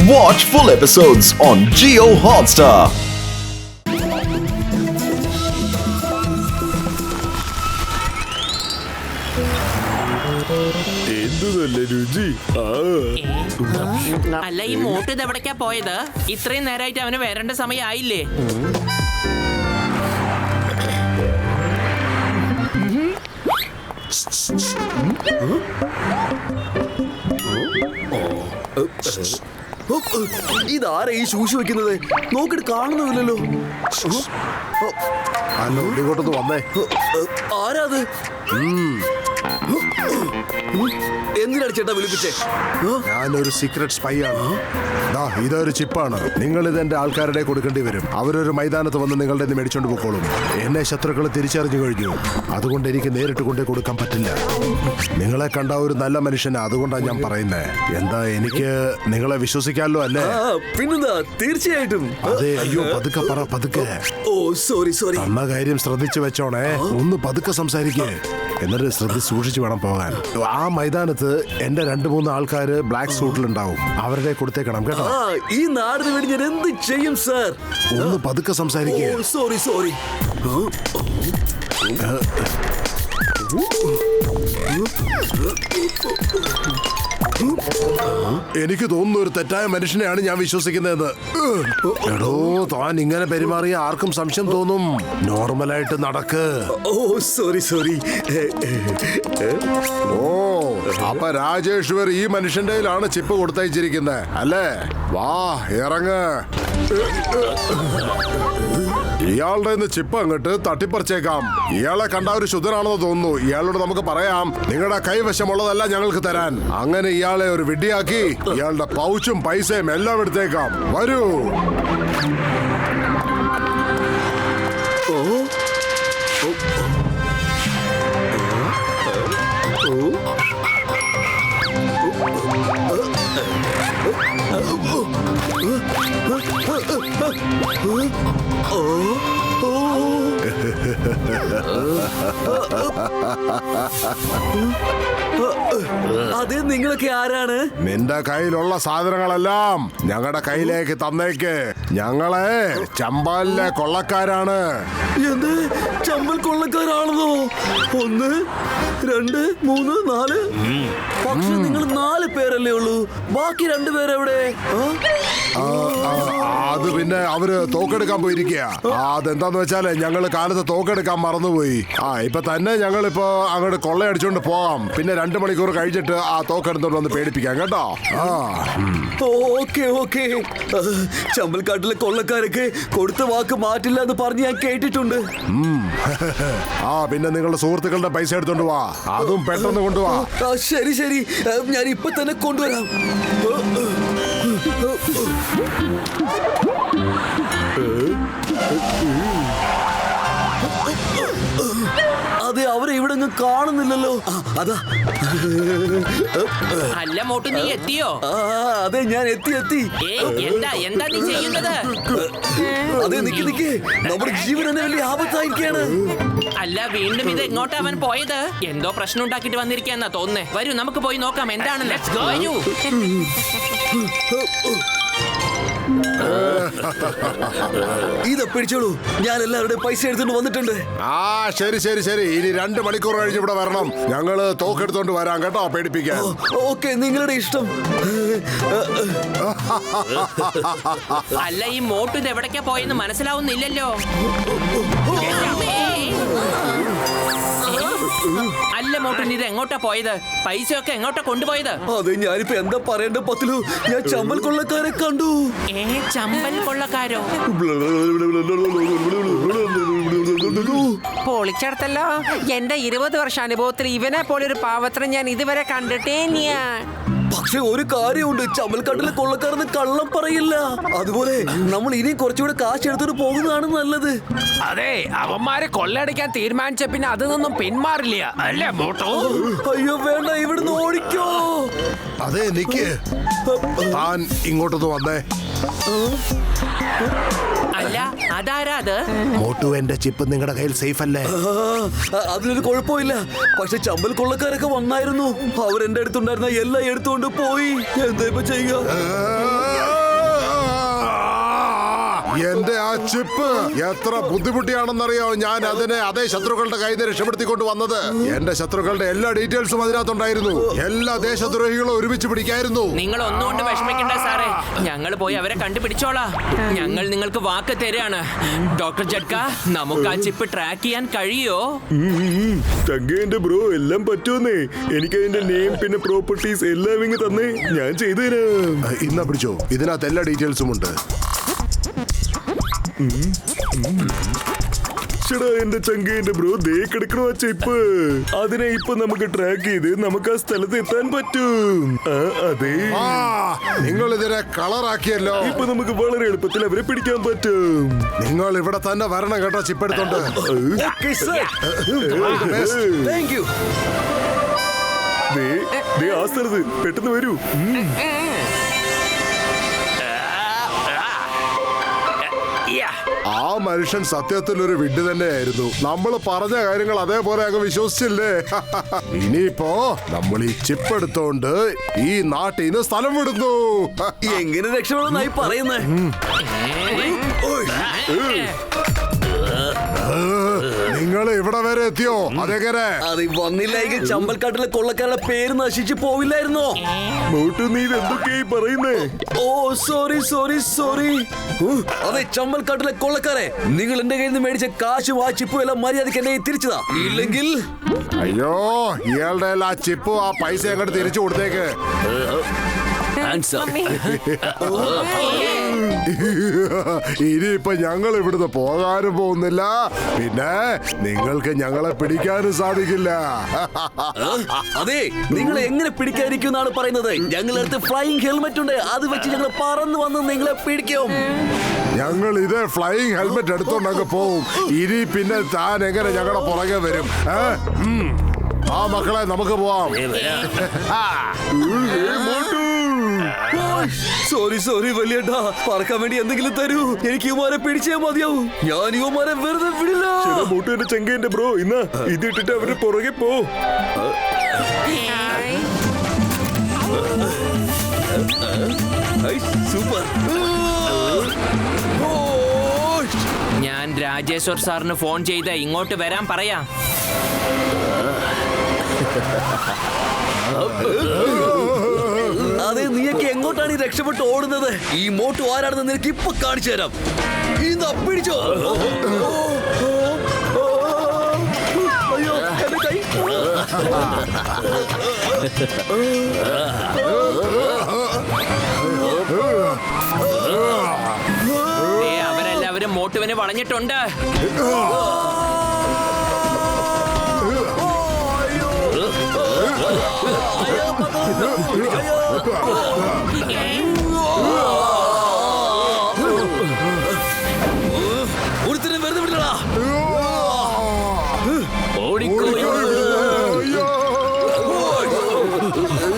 Watch full episodes on Jio Hotstar. അല്ല ഈ മോട്ട് ഇത് എവിടേക്കാ പോയത്? ഇത്രയും നേരമായിട്ട് അവന് വരേണ്ട സമയമായില്ലേ? ഇതാരാ ഈ ശൂശി വെക്കുന്നത്? നോക്കിട്ട് കാണുന്നില്ലല്ലോ. ഇങ്ങോട്ടൊന്ന് വന്നേ. ആരാത്? എന്തിനാണ് ചേട്ടാ വിളിപ്പിച്ചേ? ഞാനൊരു സീക്രട്ട് സ്പൈ ആണ്. ഇതൊരു ചിപ്പാണ്. നിങ്ങൾ ഇത് എന്റെ ആൾക്കാരുടെ കൊടുക്കേണ്ടി വരും. അവരൊരു മൈതാനത്ത് വന്ന് നിങ്ങളുടെ മേടിച്ചോണ്ട് പോക്കോളും. എന്നെ ശത്രുക്കൾ തിരിച്ചറിഞ്ഞു കഴിഞ്ഞു. അതുകൊണ്ട് എനിക്ക് നേരിട്ട് കൊണ്ടേ കൊടുക്കാൻ പറ്റില്ല. നിങ്ങളെ കണ്ട ഒരു നല്ല മനുഷ്യനാ, അതുകൊണ്ടാണ് ഞാൻ പറയുന്നത്. എന്താ, എനിക്ക് നിങ്ങളെ വിശ്വസിക്കാമല്ലോ അല്ലേ? പിന്നെന്താ, തീർച്ചയായിട്ടും. അതെ. അയ്യോ, പതുക്കെ പറ, പതുക്കെ. ഓ സോറി. അന്ന കാര്യം ശ്രദ്ധിച്ചു വെച്ചോണേ. ഒന്ന് പതുക്കെ സംസാരിക്കേ, എന്നിട്ട് സൂക്ഷിച്ചു വേണം പോകാൻ. ആ മൈതാനത്ത് എന്റെ 2-3 ആൾക്കാര് ബ്ലാക്ക് സൂട്ടിലുണ്ടാവും. അവരുടെ കൊടുത്തേക്കണം കേട്ടോ. ഈ നാടിന് വേണ്ടി ഞാൻ എന്ത് ചെയ്യും സാർ? ഒന്ന് പതുക്കെ സംസാരിക്കേ. സോറി. എനിക്ക് തോന്നുന്നു ഒരു തെറ്റായ മനുഷ്യനെയാണ് ഞാൻ വിശ്വസിക്കുന്നത്. എടോ, താൻ ഇങ്ങനെ പെരുമാറിയ ആർക്കും സംശയം തോന്നും. നോർമലായിട്ട് നടക്ക്. ഓ സോറി. ഓ, അപ്പൊ രാജേശ്വർ ഈ മനുഷ്യന്റെ കയ്യിലാണ് ചിപ്പ് കൊടുത്തയച്ചിരിക്കുന്നത് അല്ലേ? വാ, ഇറങ്ങ്. ഇയാളുടെ ചിപ്പ് അങ്ങോട്ട് തട്ടിപ്പറിച്ചേക്കാം. ഇയാളെ കണ്ട ഒരു ശുദ്ധനാണെന്ന് തോന്നുന്നു. ഇയാളോട് നമുക്ക് പറയാം, നിങ്ങളുടെ കൈവശമുള്ളതല്ല ഞങ്ങൾക്ക് തരാൻ. അങ്ങനെ ഇയാളെ ഒരു വിഡ്ഢിയാക്കി ഇയാളുടെ പൗച്ചും പൈസയും എല്ലാം എടുത്തേക്കാം. വരൂ. അത് നിങ്ങളൊക്കെ ആരാണ്? നിന്റെ കയ്യിലുള്ള സാധനങ്ങളെല്ലാം ഞങ്ങളുടെ കയ്യിലേക്ക് തന്നേക്ക്. ഞങ്ങളെ ചമ്പാലിലെ കൊള്ളക്കാരാണ്. എന്ത്, ചമ്പൽ കൊള്ളക്കാരാണെന്നോ? 1 2 3 4. പക്ഷെ നിങ്ങൾ 4 പേരല്ലേ ഉള്ളൂ. ബാക്കി 2 പേരെവിടെ? അത് പിന്നെ അവര് തോക്കെടുക്കാൻ പോയിരിക്കുക. അതെന്താന്ന് വെച്ചാല് ഞങ്ങള് കാലത്ത് തോക്കെടുക്കാൻ മറന്നുപോയി. ഇപ്പൊ തന്നെ ഞങ്ങളിപ്പോ അങ്ങോട്ട് കൊള്ളയടിച്ചോണ്ട് പോകാം. പിന്നെ 2 മണിക്കൂർ കഴിച്ചിട്ട് ആ തോക്കെടുത്തോണ്ട് വന്ന് പേടിപ്പിക്കാം കേട്ടോ. ഓക്കെ. ചമ്പൽക്കാട്ടിലെ കൊള്ളക്കാരൊക്കെ കൊടുത്ത വാക്ക് മാറ്റില്ല എന്ന് പറഞ്ഞ് ഞാൻ കേട്ടിട്ടുണ്ട്. പിന്നെ നിങ്ങളുടെ സുഹൃത്തുക്കളുടെ പൈസ എടുത്തോണ്ട് വാ. അതും പെട്ടെന്ന് കൊണ്ടുവാ. ശരി, ഞാൻ ഇപ്പൊ തന്നെ കൊണ്ടുവരാം. അതെ, അവരെ ഇവിടെ ഒന്നും കാണുന്നില്ലല്ലോ. അതാ. അല്ല മോട്ട്, നീ എത്തിയോ? അതെ, ഞാൻ എത്തി. എന്താ നീ ചെയ്യുന്നത്? അതെ, നിക്ക്. നമ്മുടെ ജീവൻ തന്നെ വലിയ ആപത്തായിരിക്കാണ്. അല്ല, വീണ്ടും ഇത് എങ്ങോട്ടാ അവൻ പോയത്? എന്തോ പ്രശ്നം ഉണ്ടാക്കിട്ട് വന്നിരിക്കാന്നാ തോന്നുന്നേ. വരൂ, നമുക്ക് പോയി നോക്കാം എന്താണ്. Let's go. ഇത് പിടിച്ചോളൂ, ഞാൻ എല്ലാവരുടെയും പൈസ എടുത്തോണ്ട് വന്നിട്ടുണ്ട്. ശരി. ഇനി 2 മണിക്കൂർ കഴിഞ്ഞ് ഇവിടെ വരണം. ഞങ്ങള് തോക്കെടുത്തോണ്ട് വരാം കേട്ടോ, പേടിപ്പിക്കാൻ. ഓക്കെ, നിങ്ങളുടെ ഇഷ്ടം. അല്ല, ഈ മോട്ട് ഇത് എവിടേക്കാ പോയെന്ന് മനസ്സിലാവുന്നില്ലല്ലോ. അല്ല മോട്ടൻ, ഇത് എങ്ങോട്ടാ പോയത്? പൈസയൊക്കെ എങ്ങോട്ടാ കൊണ്ടുപോയത്? അതെ, ഞാനിപ്പോ എന്താ പറയണ്ട പത്തിലു. ഞാൻ ചമ്പൽ കൊള്ളക്കാരെ കണ്ടു. ചമ്പൽ കൊള്ളക്കാരോ? പൊളിച്ചെടുത്തല്ലോ. എന്റെ 20 വർഷ അനുഭവത്തിൽ ഇവനെ പോലെ ഒരു പാവത്തിനെ ഞാൻ ഇതുവരെ കണ്ടിട്ടേ. പക്ഷെ ഒരു കാര്യമുണ്ട്, ചമ്മൽക്കാട്ടിലെ കൊള്ളക്കാരെന്ന് കള്ളം പറയില്ല. അതുപോലെ നമ്മൾ ഇനി കുറച്ചുകൂടെ കാശ് എടുത്തിട്ട് പോകുന്നതാണ് നല്ലത്. അതെ, അവന്മാരെ കൊള്ളയടിക്കാൻ തീരുമാനിച്ച പിന്നെ അതിൽ നിന്നും പിന്മാറില്ല അല്ലേ മോട്ടോ? അയ്യോ വേണ്ട, ഇവിടുന്ന് ഓടിക്കോ. അതെ, നിക്ക്. താൻ ഇങ്ങോട്ടൊന്ന് വന്നേ. അല്ല, അതാരാ അത്? മോട്ടു, എന്റെ ചിപ്പ് നിങ്ങളുടെ കയ്യിൽ സേഫ് അല്ലേ? അതിനൊരു കുഴപ്പമില്ല. പക്ഷെ ചമ്പൽ കൊള്ളക്കാരൊക്കെ വന്നായിരുന്നു. അവരെന്റെ അടുത്തുണ്ടായിരുന്ന എല്ലാം എടുത്തുകൊണ്ട് പോയി. എന്താ ഇപ്പൊ ചെയ്യുക? എന്റെ ആ ചിപ്പ് എത്ര ബുദ്ധിമുട്ടിയാണെന്നറിയോ ഞാൻ അതിനെ അതേ ശത്രുക്കളുടെ കയ്യിൽ നിന്ന് രക്ഷപ്പെടുത്തിക്കൊണ്ട് വന്നത്. എന്റെ ശത്രുക്കളുടെ എല്ലാ ഡീറ്റെയിൽസും അതിനകത്തുണ്ടായിരുന്നു. എല്ലാ ദേശദ്രോഹികളും ഒരുമിച്ച് പിടിക്കായിരുന്നു. നിങ്ങൾ ഒന്നുകൊണ്ട് വിഷമിക്കണ്ട സാറേ, ഞങ്ങൾ പോയി അവരെ കണ്ടുപിടിച്ചോളാം. ഞങ്ങൾ നിങ്ങൾക്ക് വാക്ക് തരാണ്. ഡോക്ടർ ജഡ്ക, നമുക്ക് ആ ചിപ്പ് ട്രാക്ക് ചെയ്യാൻ കഴിയോ? തങ്കേന്റെ ബ്രോ എല്ലാം പറ്റുമെന്നേ. എനിക്ക് അതിന്റെ നെയിം പിന്നെ പ്രോപ്പർട്ടീസ് എല്ലാം ഇങ്ങ് തന്നേ, ഞാൻ ചെയ്തു തരാം. ഇന്നാ പിടിച്ചോ, ഇതിനകത്ത് എല്ലാ ഡീറ്റെയിൽസും ഉണ്ട്. ചേടാ എന്റെ ചങ്കേന്റെ ബ്രോ, ദേ കിടക്കണോ ആ ചിപ്പ്. അതിനെ ഇപ്പൊ നമുക്ക് ട്രാക്ക് ചെയ്ത് നമുക്ക് ആ സ്ഥലത്ത് എത്താൻ പറ്റും. അതെ, നിങ്ങൾ ഇതിനെ കളറാക്കിയല്ലോ. ഇപ്പൊ നമുക്ക് വളരെ എളുപ്പത്തിൽ അവരെ പിടിക്കാൻ പറ്റും. നിങ്ങൾ ഇവിടെ തന്നെ വരണം കേട്ടോ, ചിപ്പ് എടുത്തോണ്ട്. ദേ ആ സ്ഥലത്ത് പെട്ടെന്ന് വരൂ. ആ മനുഷ്യൻ സത്യത്തിൽ ഒരു വിഡ്ഢി തന്നെയായിരുന്നു. നമ്മൾ പറഞ്ഞ കാര്യങ്ങൾ അതേപോലെ അങ്ങ് വിശ്വസിച്ചില്ലേ? ഇനിയിപ്പോ നമ്മൾ ഈ ചിപ്പ് എടുത്തോണ്ട് ഈ നാട്ടിൽ നിന്ന് സ്ഥലം വിടുന്നു. എങ്ങനെ രക്ഷപ്പെടുന്നായി പറയുന്നേ? നിങ്ങൾ ഇവിടെ വരെ എത്തിയോ? അതെങ്ങനെ? അത് വന്നില്ലെങ്കിൽ ചമ്പൽക്കാട്ടിലെ കൊള്ളക്കാരുടെ പേര് നശിച്ചു പോവില്ലായിരുന്നോ? മോട്ടു, നീ എന്തൊക്കെയായി പറയുന്നേ? ഓ സോറി സോറി സോറി. അതെ ചമ്പൽക്കാട്ടിലെ കൊള്ളക്കാരെ, നിങ്ങൾ എന്റെ കയ്യിൽ നിന്ന് മേടിച്ച കാശും ആ ചിപ്പും എല്ലാം മര്യാദയ്ക്ക് എന്നെ തിരിച്ചതാ. ഇല്ലെങ്കിൽ അയ്യോ, ഇയാളുടെ ആ ചിപ്പും ആ പൈസ അങ്ങോട്ട് തിരിച്ചു കൊടുത്തേക്ക്. ഇനിയിപ്പൊ ഞങ്ങൾ ഇവിടുന്ന് പോകാനും പോകുന്നില്ല, പിന്നെ നിങ്ങൾക്ക് ഞങ്ങളെ പിടിക്കാനും സാധിക്കില്ല. അതെ, നിങ്ങൾ എങ്ങനെ പിടിക്കാതിരിക്കും എന്നാണ് പറയുന്നത്? ഞങ്ങളടുത്ത് ഫ്ലൈയിങ് ഹെൽമെറ്റ് ഉണ്ട്, അത് വെച്ച് ഞങ്ങൾ പറന്നു വന്ന് നിങ്ങളെ പിടിക്കും. ഞങ്ങൾ ഇതേ ഫ്ലൈയിങ് ഹെൽമെറ്റ് എടുത്തോണ്ടങ്ങ് പോവും. ഇനി പിന്നെ താൻ എങ്ങനെ ഞങ്ങളുടെ പുറകെ വരും? ആ മക്കളെ, നമുക്ക് പോവാം. സോറി സോറി വലിയേട്ടാ, പറക്കാൻ വേണ്ടി എന്തെങ്കിലും തരൂ. എനിക്ക് ഇവന്മാരെ പിടിച്ചേ മതിയാവും. ഞാൻ ഇവന്മാരെ വെറുതെ വിടില്ല. മോട്ടുവിന്റെ ചെങ്കേന്റെ ബ്രോ, ഇന്ന് ഇതിട്ടിട്ട് അവരുടെ പുറകെ പോ. സൂപ്പർ. ഞാൻ രാജേശ്വർ സാറിന് ഫോൺ ചെയ്ത് ഇങ്ങോട്ട് വരാൻ പറയാം. അതെ, നീയൊക്കെ എങ്ങോട്ടാണ് ഈ രക്ഷപ്പെട്ട് ഓടുന്നത്? ഈ മോട്ടു ആരാണെന്ന് നിനക്ക് ഇപ്പൊ കാണിച്ചു തരാം. ഇതാ പിടിച്ചോ. അയ്യോ, എന്റെ കൈ. അവരെല്ലാവരും മോട്ടുവിനെ വളഞ്ഞിട്ടുണ്ട്. ഒരുത്തരം വെറുതെ വിടടാ.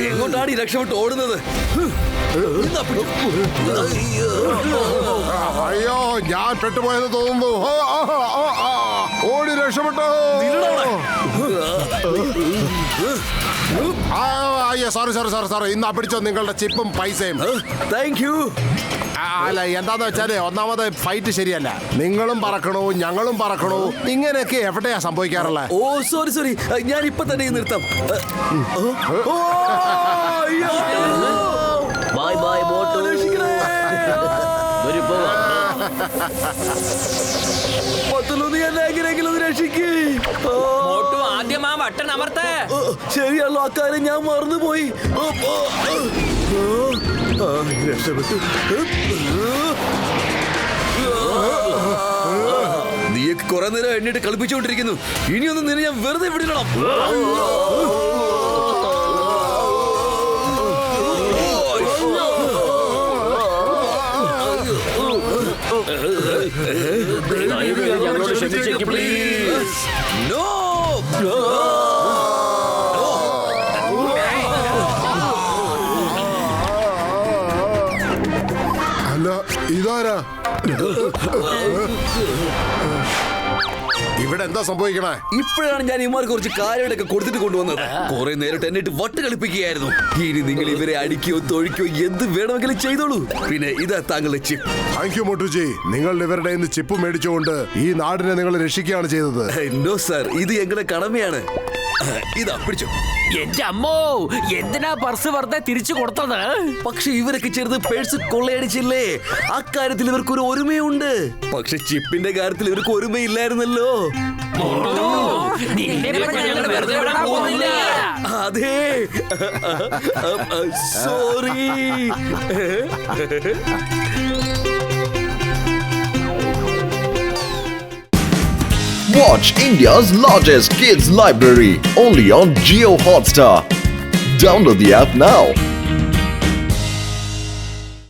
എങ്ങോട്ടാണ് ഈ രക്ഷപ്പെട്ട് ഓടുന്നത്? അയ്യോ, ഞാൻ പെട്ടുപോയെന്ന് തോന്നുന്നു. ഓടി രക്ഷപ്പെട്ടോ. അയ്യോ, സോറി സോറി സോറി സോറി. ഇന്നാ പിടിച്ചോ നിങ്ങളുടെ ചിപ്പും പൈസയും. Thank you. അല്ല, എന്താന്ന് വെച്ചാല് ഒന്നാമത് ഫൈറ്റ് ശരിയല്ല. നിങ്ങളും പറക്കണോ ഞങ്ങളും പറക്കണോ, ഇങ്ങനെയൊക്കെ എവിടെയാ സംഭവിക്കാറുള്ളത്? ഓ സോറി സോറി, ഞാൻ ഇപ്പൊ തന്നെ നിർത്താം. Bye bye Motu. മോട്ടു, ആദ്യം ആ ബട്ടൺ അമർത്ത്. ശരിയല്ലോ, അക്കാര്യം ഞാൻ മറന്നുപോയി. രക്ഷപ്പെട്ടു. നീയൊക്കെ കുറെ നേരം എണ്ണിട്ട് കളിപ്പിച്ചുകൊണ്ടിരിക്കുന്നു. ഇനിയൊന്നും നിന്നെ ഞാൻ വെറുതെ വിടണം. No! അല്ല, ഇതാരാ? ഇവിടെ എന്താ സംഭവിക്കണേ? ഇപ്പോഴാണ് ഞാൻ ഇമാർക്ക് കുറച്ച് കാര്യങ്ങളൊക്കെ കൊടുത്തിട്ട് കൊണ്ടുവന്നത്. കുറെ നേരിട്ട് എന്നിട്ട് വട്ട് കളിപ്പിക്കുകയായിരുന്നു. ഇനി നിങ്ങൾ ഇവരെ അടിക്കുകയോ തൊഴിക്കുകയോ എന്ത് വേണമെങ്കിലും ചെയ്തോളൂ. പിന്നെ ഇതാ താങ്കളുടെ ചിപ്പ്. Thank you മോട്ടുജി. നിങ്ങൾ ഇവരുടെ ഇന്ന് ചിപ്പ് മേടിച്ചുകൊണ്ട് ഈ നാടിനെ നിങ്ങൾ രക്ഷിക്കുകയാണ് ചെയ്തത്. നോ സാർ, ഇത് ഞങ്ങളുടെ കടമയാണ്. ഇതാ പിടിച്ചു. എന്റെ അമ്മോ, എന്തിനാ പർസ് വെറുതെ തിരിച്ചു കൊടുത്തത്? പക്ഷെ ഇവരൊക്കെ ചേർന്ന് പേഴ്സ് കൊള്ളയടിച്ചില്ലേ? അക്കാര്യത്തിൽ ഇവർക്കൊരു ഒരുമയുണ്ട്. പക്ഷെ ചിപ്പിന്റെ കാര്യത്തിൽ ഇവർക്ക് ഒരുമയില്ലായിരുന്നല്ലോ. അതെ, sorry. Watch India's largest kids library only on Jio Hotstar. Download the app now.